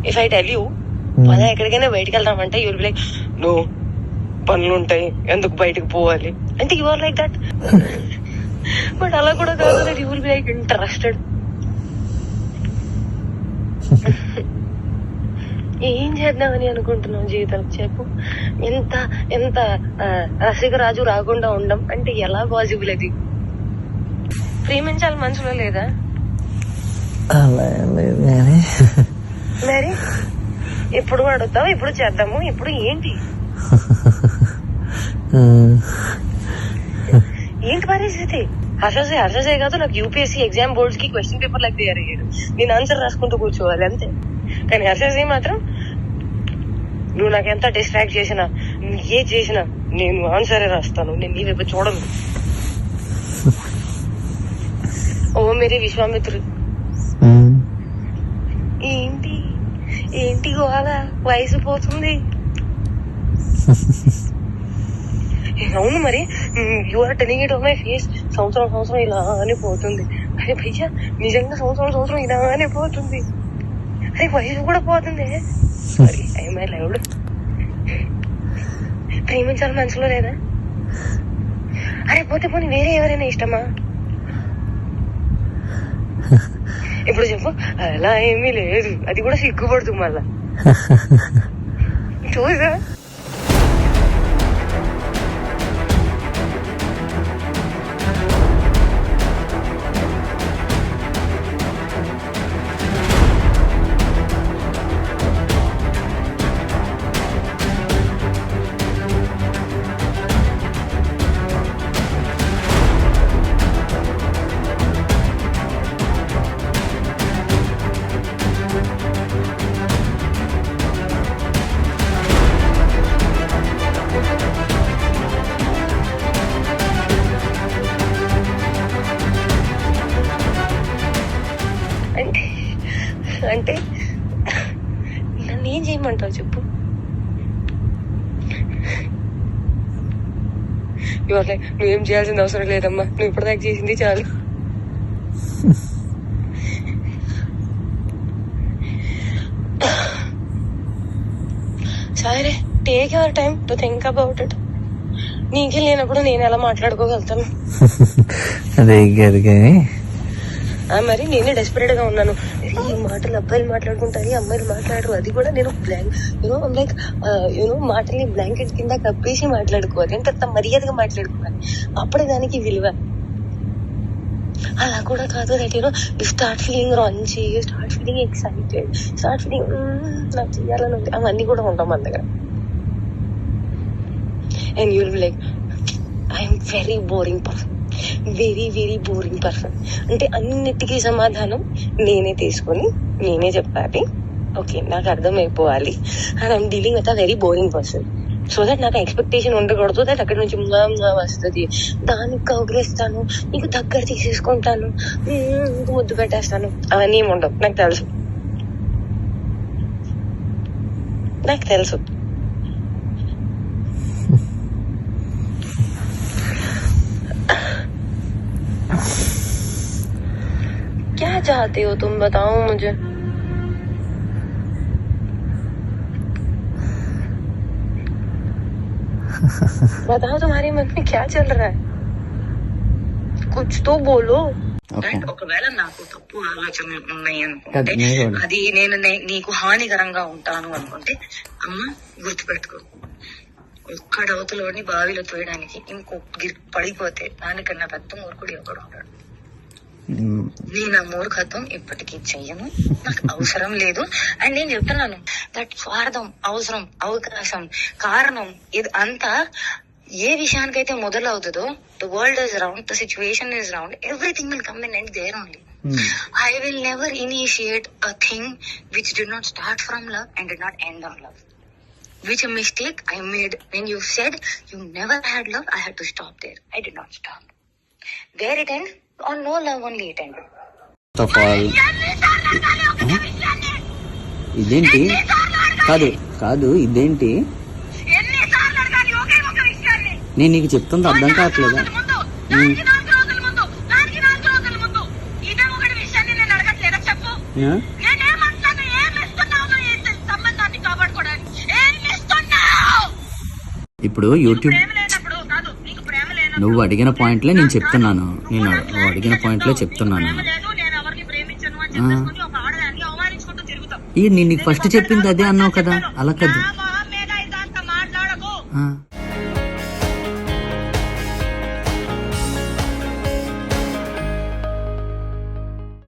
If I tell you మనం ఎక్కడికైనా బయటకు వెళ్దామంటే యూల్ బి లైక్ నో పనులు ఉంటాయి ఎందుకు బయటకు పోవాలి అంటే you are like that. But అలా కూడా కాదు, that you will be like interested. ఏం చేద్దామని అనుకుంటున్నావు జీవితం చెప్పు. ఎంత ఎంత రసికరాజు రాకుండా ఉండం అంటే ఎలా పాసిబుల్? అది ప్రేమించాలి మనసులో లేదా? మరి ఎప్పుడు అడుగుతావు, ఎప్పుడు చేద్దాము, ఇప్పుడు ఏంటి ఏంటి పరిస్థితి? హర్షసే కాదు, నాకు యూపీఎస్సీ ఎగ్జామ్ బోర్డ్స్ కి క్వశ్చన్ పేపర్ లాగా తయారు అయ్యాడు. నేను ఆన్సర్ రాసుకుంటూ కూర్చోవాలి అంతే. కానీ హర్షసే మాత్రం నువ్వు నాకు ఎంత డిస్ట్రాక్ట్ చేసినా, ఏ చేసినా నేను ఆన్సరే రాస్తాను, నేను నీ వైపు చూడను. ఓ మేరీ విశ్వామిత్రుడు. ఏంటి ఏంటి గోళ? వయసు పోతుంది. అవును మరి, you are telling it on my face. సంవత్సరం ఇలానే పోతుంది. అరే భయ్యా నిజంగా సంవత్సరం ఇలానే పోతుంది. అరే వయసు కూడా పోతుంది. Sorry I my loved. ప్రేమించాలి మనసులో లేదా? అరే పోతే పోనీ వేరే ఎవరైనా ఇష్టమా? ఇప్పుడు చెప్పు. అలా ఏమీ లేదు, అది కూడా సిగ్గుపడుతుంది మళ్ళా. చూసా అంటే నన్ను ఏం చేయమంటావు చెప్పు. నువ్వేం చేయాల్సిన అవసరం లేదమ్మా, నువ్వు ఇప్పటిదాకా చేసింది చాలు. సరే take your time to think about it. నీకే లేనప్పుడు నేను ఎలా మాట్లాడుకోగలుగుతాను? మరి నేనే డెస్పరేట్ గా ఉన్నాను. ఈ మాటలు అబ్బాయిలు మాట్లాడుకుంటారు, అమ్మాయిలు మాట్లాడరు. అది కూడా నేను లైక్ మాటల్ని బ్లాంకెట్ కింద కప్పేసి మాట్లాడుకోవాలి. అంటే అంత మర్యాదగా మాట్లాడుకోవాలి, అప్పుడే దానికి విలువ. అలా కూడా కాదు. దట్ యు స్టార్ట్ ఫీలింగ్ రాంచి, start feeling excited, start feeling నాకు చెయ్యాలని ఉంది. అవన్నీ కూడా ఉంటాం మన దగ్గర. And you will be like I'm very boring person, very very boring person. అంటే అన్నిటికీ సమాధానం నేనే తీసుకొని నేనే చెప్పాలి. ఓకే నాకు అర్థమైపోవాలి. And I'm dealing with a very boring person. So that నాకు ఎక్స్పెక్టేషన్ ఉండకూడదు. దట్ అక్కడ నుంచి వస్తుంది, దానికి కౌగిలిస్తాను, నీకు దగ్గర తీసేసుకుంటాను, నీకు ముద్దు పెట్టేస్తాను, అవన్నీ ఏమి ఉండవు. నాకు తెలుసు. क्या चाहते हो तुम, बताओ मुझे. बताओ तुम्हारे मन में क्या चल रहा है, कुछ तो बोलो. ఒకవేళ నాకు తప్పు ఆలోచనలు ఉన్నాయి అనుకుంటే, అది నేను నీకు హానికరంగా ఉంటాను అనుకుంటే, అమ్మ గుర్తుపెట్టుకో, ఒక్కడవతలోని బావిలో తోయడానికి ఇంకొక పడిపోతే దానికన్నా పెద్ద మూర్ఖుడు ఒకడు ఉంటాడు. నేను ఆ మూర్ఖత్వం ఇప్పటికీ చెయ్యను, నాకు అవసరం లేదు. అండ్ నేను చెప్తున్నాను, దట్ స్వార్థం, అవసరం, అవకాశం, కారణం ఇది అంతా ఏ విషయానికైతే మొదలవుతుందో, the world is round, the situation is round, everything will come in and there only. I will never initiate a thing which did not start from love and did not end on love. Which a mistake I made when you said you never had love, I had to stop there. I did not stop. Where it end? On no love only it ended. ఇదేంటి? కాదు ఇదేంటి? నేను నీకు చెప్తుంది అర్థం కావట్లేదా? నేనేమంటాను? ఏమి ఇస్తున్నావు ఈ సంబంధాన్ని కాపాడుకోవడానికి? ఏమి ఇస్తున్నావు? ఇప్పుడు యూట్యూబ్ ప్రేమ లేనప్పుడు కాదు, నీకు ప్రేమ లేనప్పుడు నువ్వు అడిగిన పాయింట్లే నేను చెప్తున్నాను. నువ్వు అడిగిన పాయింట్లే చెప్తున్నాను. ప్రేమ లేదు, నేను ఎవరిని ప్రేమించను అని చెప్పేసుకొని ఒక ఆడదాన్ని అవమానించుకుంటూ తిరుగుతాం. నేను నీకు ఫస్ట్ చెప్పింది అదే అన్నావు కదా, అలా కాదు. నా మొహం మీద ఇదంతా మాట్లాడకు.